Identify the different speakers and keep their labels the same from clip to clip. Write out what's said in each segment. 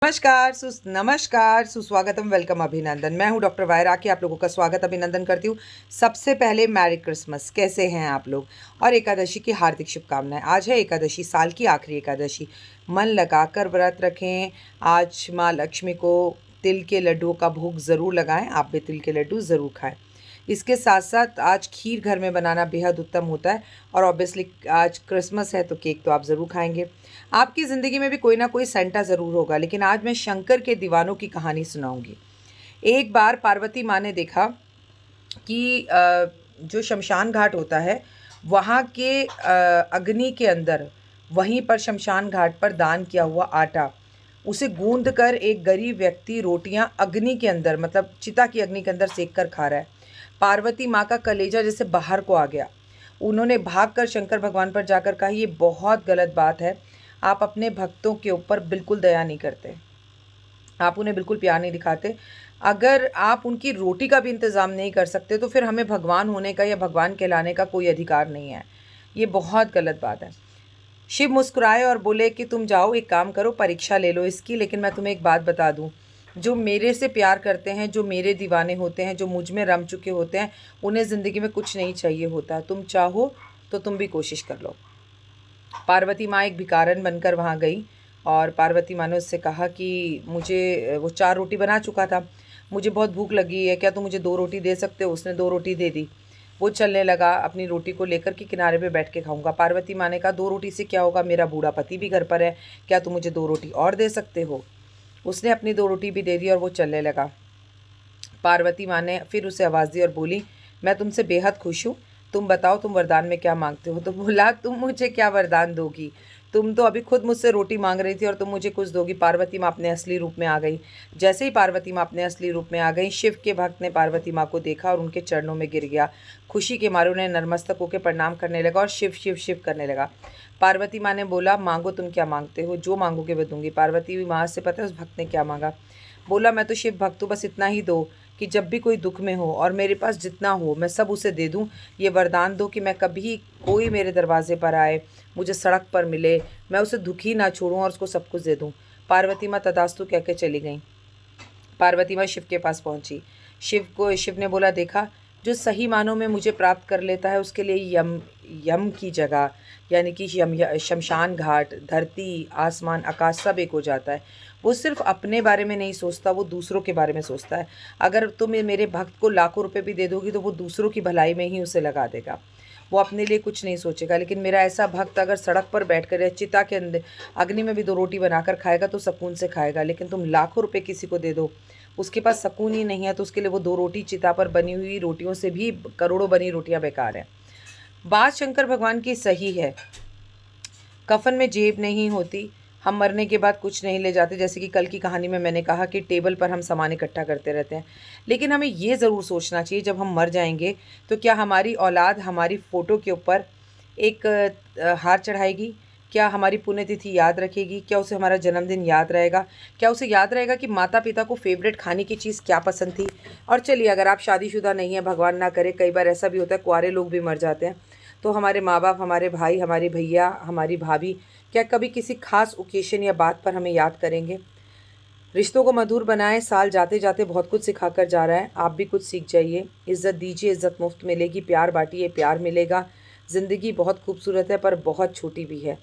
Speaker 1: नमस्कार, सुस्वागतम, वेलकम, अभिनंदन। मैं हूं डॉक्टर वायरा की आप लोगों का स्वागत अभिनंदन करती हूं। सबसे पहले मैरी क्रिसमस। कैसे हैं आप लोग? और एकादशी की हार्दिक शुभकामनाएं। आज है एकादशी, साल की आखिरी एकादशी। मन लगाकर व्रत रखें। आज माँ लक्ष्मी को तिल के लड्डुओं का भोग ज़रूर लगाएं। आप भी तिल के लड्डू ज़रूर खाएं। इसके साथ साथ आज खीर घर में बनाना बेहद उत्तम होता है। और ऑब्वियसली आज क्रिसमस है तो केक तो आप ज़रूर खाएंगे। आपकी ज़िंदगी में भी कोई ना कोई सेंटा ज़रूर होगा, लेकिन आज मैं शंकर के दीवानों की कहानी सुनाऊंगी। एक बार पार्वती माँ ने देखा कि जो शमशान घाट होता है वहाँ के अग्नि के अंदर, वहीं पर शमशान घाट पर दान किया हुआ आटा, उसे गूंद कर एक गरीब व्यक्ति रोटियां अग्नि के अंदर, मतलब चिता की अग्नि के अंदर सेक कर खा रहा है। पार्वती माँ का कलेजा जैसे बाहर को आ गया। उन्होंने भागकर शंकर भगवान पर जाकर कहा, ये बहुत गलत बात है। आप अपने भक्तों के ऊपर बिल्कुल दया नहीं करते, आप उन्हें बिल्कुल प्यार नहीं दिखाते। अगर आप उनकी रोटी का भी इंतज़ाम नहीं कर सकते तो फिर हमें भगवान होने का या भगवान कहलाने का कोई अधिकार नहीं है। ये बहुत गलत बात है। शिव मुस्कुराए और बोले कि तुम जाओ, एक काम करो, परीक्षा ले लो इसकी, लेकिन मैं तुम्हें एक बात बता दूं, जो मेरे से प्यार करते हैं, जो मेरे दीवाने होते हैं, जो मुझ में रम चुके होते हैं, उन्हें ज़िंदगी में कुछ नहीं चाहिए होता। तुम चाहो तो तुम भी कोशिश कर लो। पार्वती माँ एक भिखारन बनकर वहाँ गई और पार्वती माँ ने उससे कहा कि मुझे, वो 4 रोटी बना चुका था, मुझे बहुत भूख लगी है, क्या तुम मुझे 2 रोटी दे सकते हो? उसने 2 रोटी दे दी। वो चलने लगा अपनी रोटी को लेकर कि किनारे पे बैठ के खाऊंगा। पार्वती माँ ने कहा, 2 रोटी से क्या होगा, मेरा बूढ़ा पति भी घर पर है, क्या तुम मुझे 2 रोटी और दे सकते हो? उसने अपनी 2 रोटी भी दे दी और वो चलने लगा। पार्वती माँ ने फिर उसे आवाज़ दी और बोली, मैं तुमसे बेहद खुश हूँ, तुम बताओ तुम वरदान में क्या मांगते हो? तो बोला, तुम मुझे क्या वरदान दोगी? तुम तो अभी खुद मुझसे रोटी मांग रही थी और तुम मुझे कुछ दोगी। पार्वती माँ अपने असली रूप में आ गई। जैसे ही पार्वती माँ अपने असली रूप में आ गई, शिव के भक्त ने पार्वती माँ को देखा और उनके चरणों में गिर गया। खुशी के मारे उन्हें नतमस्तक होकर प्रणाम करने लगा और शिव शिव शिव करने लगा। पार्वती माँ ने बोला, मांगो, तुम क्या मांगते हो? जो मांगोगे मैं दूंगी। पार्वती माँ से पता है उस भक्त ने क्या मांगा? बोला, मैं तो शिव भक्त हूँ, बस इतना ही दो कि जब भी कोई दुख में हो और मेरे पास जितना हो मैं सब उसे दे दूँ। ये वरदान दो कि मैं कभी, कोई मेरे दरवाजे पर आए, मुझे सड़क पर मिले, मैं उसे दुखी ना छोड़ूं और उसको सब कुछ दे दूं। पार्वती माँ तथास्तु कह के चली गई। पार्वती माँ शिव के पास पहुंची। शिव ने बोला, देखा, जो सही मानों में मुझे प्राप्त कर लेता है उसके लिए यम यम की जगह, यानी कि शमशान घाट, धरती, आसमान, आकाश सब एक हो जाता है। वो सिर्फ अपने बारे में नहीं सोचता, वो दूसरों के बारे में सोचता है। अगर तुम मेरे भक्त को लाखों रुपए भी दे दोगी तो वो दूसरों की भलाई में ही उसे लगा देगा, वो अपने लिए कुछ नहीं सोचेगा। लेकिन मेरा ऐसा भक्त अगर सड़क पर बैठ कर या चिता के अंदर अग्नि में भी 2 रोटी बनाकर खाएगा तो सुकून से खाएगा। लेकिन तुम लाखों रुपए किसी को दे दो, उसके पास सुकून ही नहीं है, तो उसके लिए वो 2 रोटी, चिता पर बनी हुई रोटियों से भी करोड़ों बनी रोटियां बेकार हैं। बात शंकर भगवान की सही है। कफन में जेब नहीं होती, हम मरने के बाद कुछ नहीं ले जाते। जैसे कि कल की कहानी में मैंने कहा कि टेबल पर हम सामान इकट्ठा करते रहते हैं, लेकिन हमें ये ज़रूर सोचना चाहिए जब हम मर जाएंगे तो क्या हमारी औलाद हमारी फ़ोटो के ऊपर एक हार चढ़ाएगी? क्या हमारी पुण्यतिथि याद रखेगी? क्या उसे हमारा जन्मदिन याद रहेगा? क्या उसे याद रहेगा कि माता पिता को फेवरेट खाने की चीज़ क्या पसंद थी? और चलिए, अगर आप शादीशुदा नहीं हैं, भगवान ना करे, कई बार ऐसा भी होता है, कुंवारे लोग भी मर जाते हैं, तो हमारे माँ बाप, हमारे भाई, हमारे भैया, हमारी भाभी, क्या कभी किसी खास ओकेशन या बात पर हमें याद करेंगे? रिश्तों को मधुर बनाएं। साल जाते जाते बहुत कुछ सिखा कर जा रहा है, आप भी कुछ सीख जाइए। इज़्ज़त दीजिए, इज़्ज़त मुफ्त मिलेगी। प्यार बांटिए, प्यार मिलेगा। ज़िंदगी बहुत खूबसूरत है पर बहुत छोटी भी है।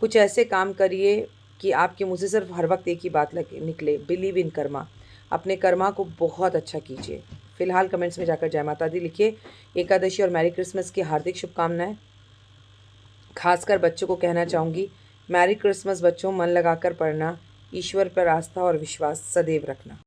Speaker 1: कुछ ऐसे काम करिए कि आपके मुँह से सिर्फ हर वक्त एक ही बात लगे निकले, बिलीव इन कर्मा। अपने कर्मा को बहुत अच्छा कीजिए। फिलहाल कमेंट्स में जाकर जय माता दी लिखिए। एकादशी और मैरी क्रिसमस की हार्दिक शुभकामनाएं। खासकर बच्चों को कहना चाहूँगी, मैरी क्रिसमस बच्चों, मन लगाकर पढ़ना, ईश्वर पर आस्था और विश्वास सदैव रखना।